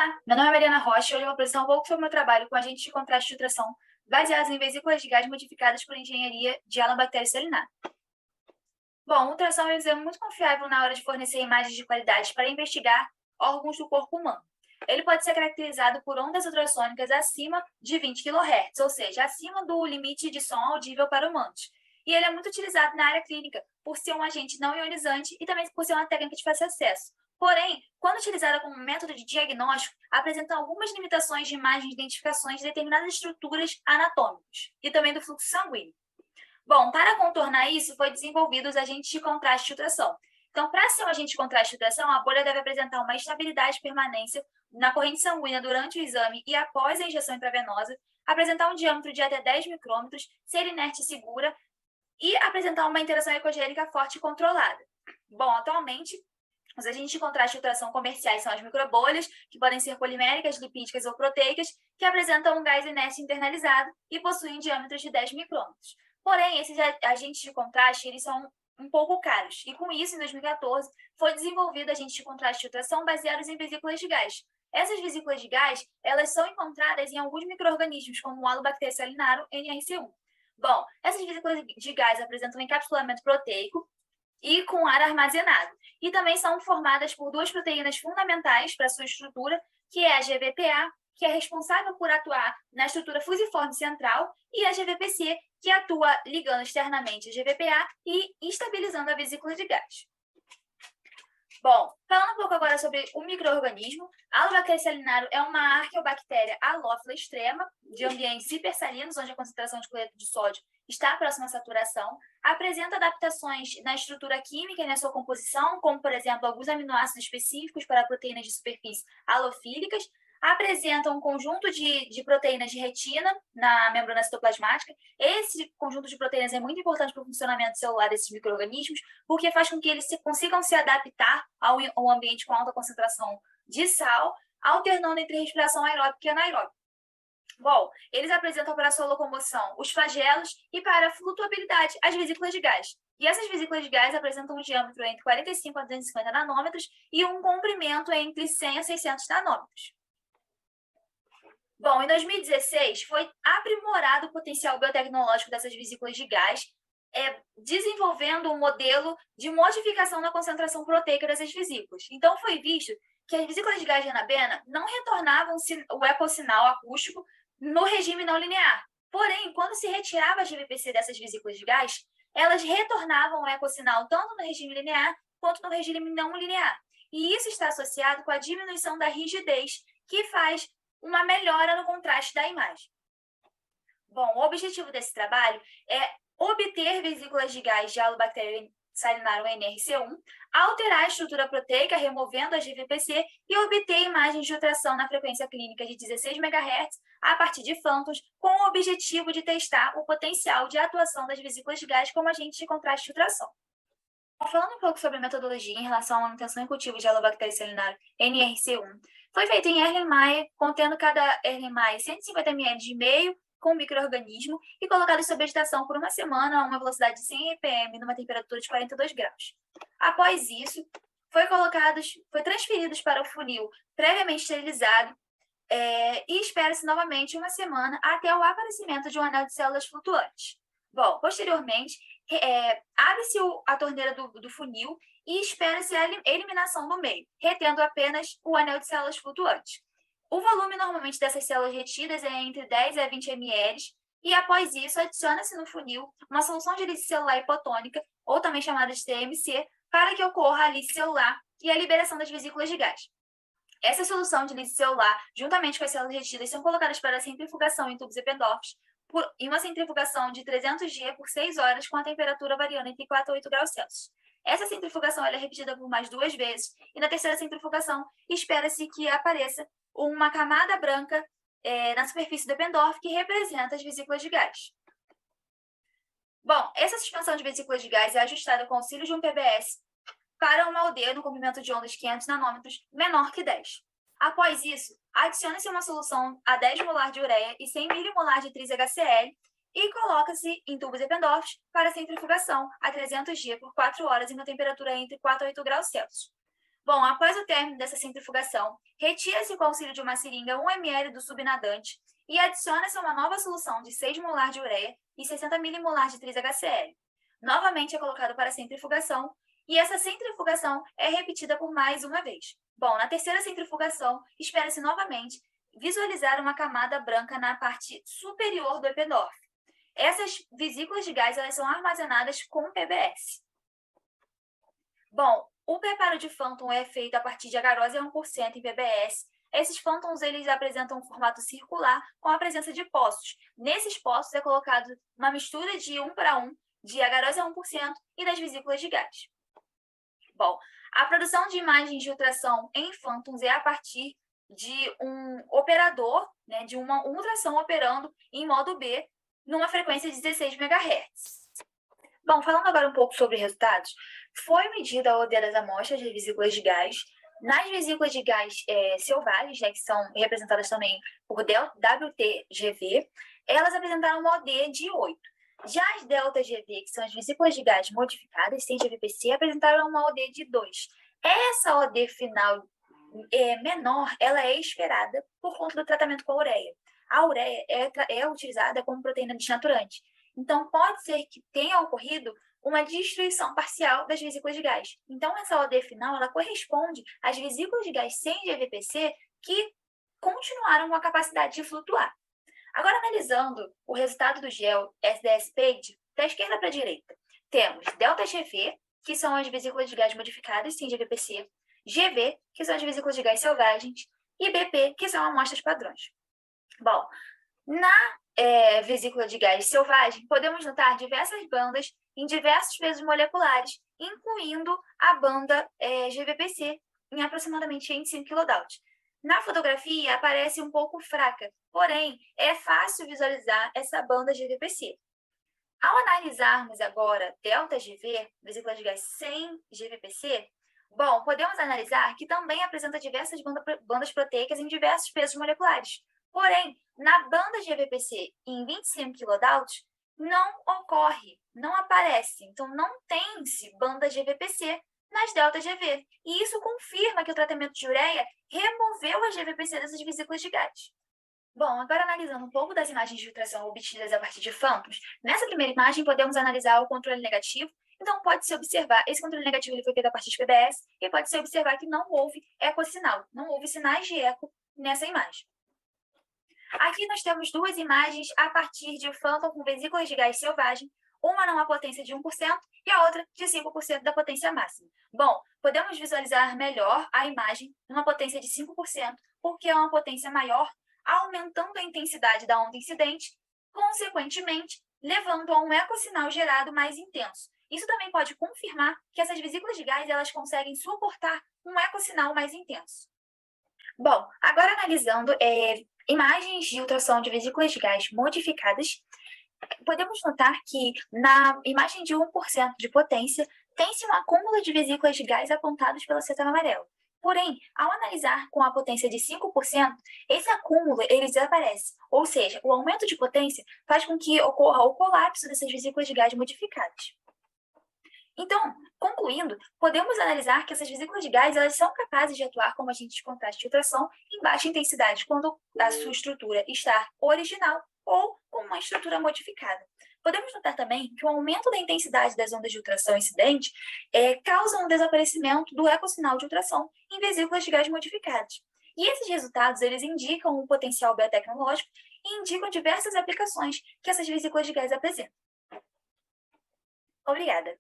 Olá, meu nome é Mariana Rocha e hoje eu vou apresentar um pouco sobre o meu trabalho com agentes de contraste de filtração baseados em vesículas de gás modificadas por engenharia de Allan-Bactéria Salinar. Bom, o ultrassom é um exame muito confiável na hora de fornecer imagens de qualidade para investigar órgãos do corpo humano. Ele pode ser caracterizado por ondas ultrassônicas acima de 20 kHz, ou seja, acima do limite de som audível para humanos. E ele é muito utilizado na área clínica por ser um agente não ionizante e também por ser uma técnica de fácil acesso. Porém, quando utilizada como método de diagnóstico, apresenta algumas limitações de imagens e identificações de determinadas estruturas anatômicas e também do fluxo sanguíneo. Bom, para contornar isso, foi desenvolvido os agentes de contraste de filtração. Então, para ser um agente de contraste de filtração, a bolha deve apresentar uma estabilidade de permanência na corrente sanguínea durante o exame e após a injeção intravenosa, apresentar um diâmetro de até 10 micrômetros, ser inerte e segura e apresentar uma interação ecogênica forte e controlada. Bom, atualmente, os agentes de contraste de filtração comerciais são as microbolhas, que podem ser poliméricas, lipídicas ou proteicas, que apresentam um gás inerte internalizado e possuem diâmetros de 10 micrômetros. Porém, esses agentes de contraste eles são um pouco caros, e com isso, em 2014, foi desenvolvido agentes de contraste de filtração baseados em vesículas de gás. Essas vesículas de gás, elas são encontradas em alguns micro-organismos, como o Alobacter salinaro NRC1. Bom, essas vesículas de gás apresentam encapsulamento proteico e com ar armazenado. E também são formadas por duas proteínas fundamentais para sua estrutura, que é a GVPA, que é responsável por atuar na estrutura fusiforme central, e a GVPC, que atua ligando externamente a GVPA e estabilizando a vesícula de gás. Bom, falando um pouco agora sobre o micro-organismo, a Alobacter salinaro é uma arqueobactéria halófila extrema, de ambientes hipersalinos, onde a concentração de cloreto de sódio está próxima à saturação, apresenta adaptações na estrutura química e na sua composição, como, por exemplo, alguns aminoácidos específicos para proteínas de superfície halofílicas, apresenta um conjunto de proteínas de retina na membrana citoplasmática. Esse conjunto de proteínas é muito importante para o funcionamento celular desses micro-organismos, porque faz com que eles consigam se adaptar ao ambiente com alta concentração de sal, alternando entre respiração aeróbica e anaeróbica. Bom, eles apresentam para a sua locomoção os flagelos e para a flutuabilidade as vesículas de gás. E essas vesículas de gás apresentam um diâmetro entre 45 a 250 nanômetros e um comprimento entre 100 a 600 nanômetros. Bom, em 2016, foi aprimorado o potencial biotecnológico dessas vesículas de gás, desenvolvendo um modelo de modificação da concentração proteica dessas vesículas. Então, foi visto que as vesículas de gás de Anabena não retornavam o ecosinal acústico no regime não linear. Porém, quando se retirava a GVPC dessas vesículas de gás, elas retornavam o ecosinal tanto no regime linear quanto no regime não linear. E isso está associado com a diminuição da rigidez, que faz uma melhora no contraste da imagem. Bom, o objetivo desse trabalho é obter vesículas de gás de Alobacter salinaro NRC1, alterar a estrutura proteica, removendo a GVPC, e obter imagens de ultrassom na frequência clínica de 16 MHz a partir de Phantoms, com o objetivo de testar o potencial de atuação das vesículas de gás como agente de contraste de ultrassom. Falando um pouco sobre a metodologia em relação à manutenção e cultivo de Alobacter salinaro NRC1, foi feito em Erlenmeyer, contendo cada Erlenmeyer 150 ml de meio com micro-organismo e colocado sob vegetação por uma semana a uma velocidade de 100 ppm numa temperatura de 42 graus. Após isso, foi transferidos para o funil previamente esterilizado e espera-se novamente uma semana até o aparecimento de um anel de células flutuantes. Bom, posteriormente, abre-se a torneira do funil e espera-se a eliminação do meio, retendo apenas o anel de células flutuantes. O volume normalmente dessas células retidas é entre 10 a 20 ml, e após isso adiciona-se no funil uma solução de lise celular hipotônica, ou também chamada de TMC, para que ocorra a lise celular e a liberação das vesículas de gás. Essa solução de lise celular, juntamente com as células retidas, são colocadas para centrifugação em tubos Eppendorf, em uma centrifugação de 300 G por 6 horas, com a temperatura variando entre 4 a 8 graus Celsius. Essa centrifugação é repetida por mais 2 vezes, e na terceira centrifugação espera-se que apareça uma camada branca na superfície do Eppendorf que representa as vesículas de gás. Bom, essa suspensão de vesículas de gás é ajustada com o auxílio de um PBS para uma aldeia no comprimento de ondas 500 nanômetros menor que 10. Após isso, adiciona-se uma solução a 10 molar de ureia e 100 milimolar de tris-HCl e coloca-se em tubos Eppendorf para centrifugação a 300 G por 4 horas em uma temperatura entre 4 a 8 graus Celsius. Bom, após o término dessa centrifugação, retira-se com o auxílio de uma seringa 1 ml do subnadante e adiciona-se uma nova solução de 6 molar de ureia e 60 milimolar de 3-HCl. Novamente é colocado para centrifugação e essa centrifugação é repetida por mais uma vez. Bom, na terceira centrifugação, espera-se novamente visualizar uma camada branca na parte superior do epidorf. Essas vesículas de gás elas são armazenadas com PBS. Bom, o preparo de Phantom é feito a partir de agarose a 1% em PBS. Esses Phantoms eles apresentam um formato circular com a presença de poços. Nesses poços é colocado uma mistura de 1 para 1 de agarose a 1% e das vesículas de gás. Bom, a produção de imagens de ultrassom em Phantoms é a partir de um operador, de uma ultrassom operando em modo B, numa frequência de 16 MHz. Bom, falando agora um pouco sobre resultados, foi medida a OD das amostras de vesículas de gás. Nas vesículas de gás selvagens, que são representadas também por WTGV, elas apresentaram uma OD de 8. Já as ΔGV, que são as vesículas de gás modificadas, sem GVPC, apresentaram uma OD de 2. Essa OD final menor, ela é esperada por conta do tratamento com a ureia. A ureia é utilizada como proteína desnaturante. Então, pode ser que tenha ocorrido uma destruição parcial das vesículas de gás. Então, essa OD final, ela corresponde às vesículas de gás sem GVPC que continuaram com a capacidade de flutuar. Agora, analisando o resultado do gel SDS-PAGE, da esquerda para a direita, temos ΔGV, que são as vesículas de gás modificadas sem GVPC, GV, que são as vesículas de gás selvagens, e BP, que são amostras padrões. Bom, na vesícula de gás selvagem, podemos notar diversas bandas em diversos pesos moleculares, incluindo a banda GVPC, em aproximadamente 25 kDa. Na fotografia, aparece um pouco fraca, porém, é fácil visualizar essa banda GVPC. Ao analisarmos agora ΔGV, vesícula de gás sem GVPC, bom, podemos analisar que também apresenta diversas bandas proteicas em diversos pesos moleculares. Porém, na banda GVPC em 25 kDa, não ocorre, não aparece. Então, não tem-se banda GVPC nas ΔGV. E isso confirma que o tratamento de ureia removeu a GVPC dessas vesículas de gás. Bom, agora analisando um pouco das imagens de ultrassom obtidas a partir de Phantoms, nessa primeira imagem podemos analisar o controle negativo. Então, pode-se observar, esse controle negativo ele foi feito a partir de PBS, e pode-se observar que não houve ecossinal, não houve sinais de eco nessa imagem. Aqui nós temos duas imagens a partir de Phantom com vesículas de gás selvagem, uma numa potência de 1% e a outra de 5% da potência máxima. Bom, podemos visualizar melhor a imagem numa potência de 5%, porque é uma potência maior, aumentando a intensidade da onda incidente, consequentemente, levando a um ecossinal gerado mais intenso. Isso também pode confirmar que essas vesículas de gás elas conseguem suportar um ecossinal mais intenso. Bom, agora analisando imagens de ultrassom de vesículas de gás modificadas, podemos notar que na imagem de 1% de potência, tem-se um acúmulo de vesículas de gás apontados pela seta amarela. Porém, ao analisar com a potência de 5%, esse acúmulo ele desaparece, ou seja, o aumento de potência faz com que ocorra o colapso dessas vesículas de gás modificadas. Então, concluindo, podemos analisar que essas vesículas de gás elas são capazes de atuar como agentes de contraste de ultrassom em baixa intensidade quando a sua estrutura está original ou com uma estrutura modificada. Podemos notar também que o aumento da intensidade das ondas de ultrassom incidente causa um desaparecimento do ecossinal de ultrassom em vesículas de gás modificadas. E esses resultados eles indicam um potencial biotecnológico e indicam diversas aplicações que essas vesículas de gás apresentam. Obrigada.